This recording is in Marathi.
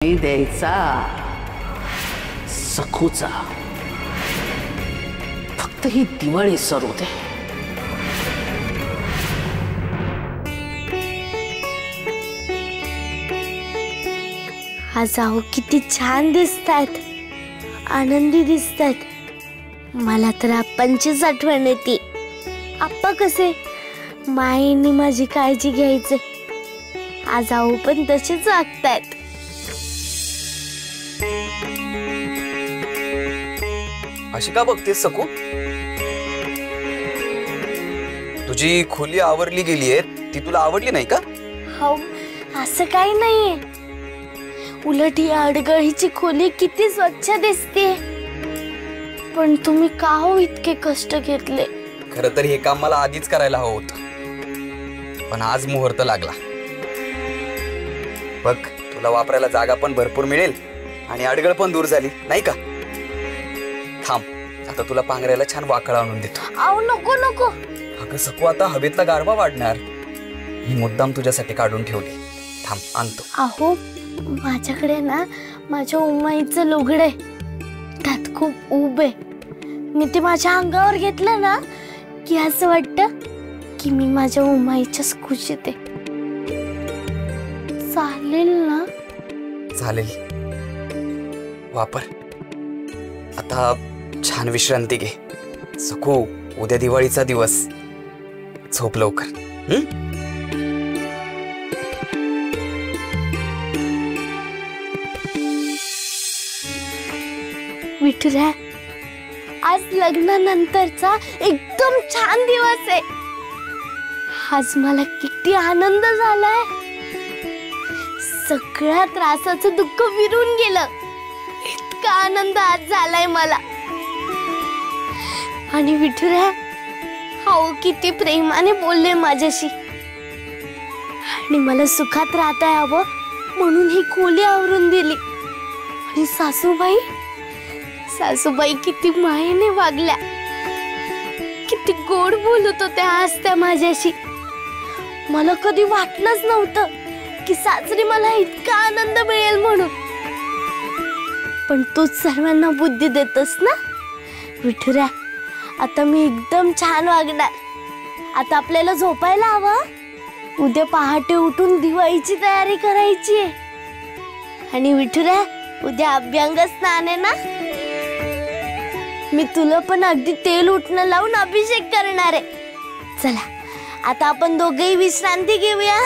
नाही द्यायचा सखूचा, फक्त ही दिवाळी सरू दे. आज अहो किती छान दिसतायत, आनंदी दिसतायत. मला तर आप्पांचीच आठवण येते. आप्पा कसे मायेने माझी काळजी घ्यायचे. आज अहो पण तसेच वागतायत. अशी का बघतेस सकू? तुझी खोली आवरली गेलीये, ती तुला आवडली नाही का? हो, असं काही नाहीये. उलट ही अडगळीची खोली किती स्वच्छ दिसते. पण तुम्ही का हो इतके कष्ट घेतले? खरं तर हे काम मला आधीच करायला हवं होतं, पण आज मुहूर्त लागला. बघ, तुला वापरायला जागा पण भरपूर मिळेल आणि अडगळ पण दूर झाली नाही का? थांब, आता तुला पांघरायला छान वाकळ आणून देतो. अहो नको नको. अगं सकू, आता हवेतला गारवा वाढणार. ही मुद्दाम तुझ्यासाठी काढून ठेवली. थांब, आणतो. अहो माझ्याकडे ना माझ्या उमाईचं लुगडं आहे, त्यात खूप ऊब आहे. मी ते माझ्या अंगावर घेतलं ना की असं वाटतं की मी माझ्या उमाईच्याच खुशीत आहे. चालेल ना? चालेल, वापर. आता छान विश्रांती घे सकू. उद्या दिवाळीचा दिवस. झोप लवकर. विठुरा, आज लग्नानंतरचा एकदम छान दिवस आहे. आज मला किती आनंद झालाय. सगळ्या त्रासाचं दुःख विरून गेलं. इतका आनंद आज झालाय मला. आणि विठुरा, हो किती प्रेमाने बोलले माझ्याशी. आणि मला सुखात राहता यावं म्हणून ही खोली आवरून दिली. आणि सासूबाई किती मायेने वागल्या, किती गोड बोलत होत्या आज त्या माझ्याशी. मला कधी वाटलंच नव्हतं की सासरी मला इतका आनंद मिळेल म्हणून. पण तूच सर्वांना बुद्धी देतस ना विठुरा. आता मी एकदम छान वागणार. आता आपल्याला झोपायला हवं. उद्या पहाटे उठून दिवाळीची तयारी करायची आहे. आणि विठुरा, उद्या अभ्यंग स्नान आहे ना. मी तुला पण अगदी तेल उठणं लावून अभिषेक करणार आहे. चला आता आपण दोघेही विश्रांती घेऊया.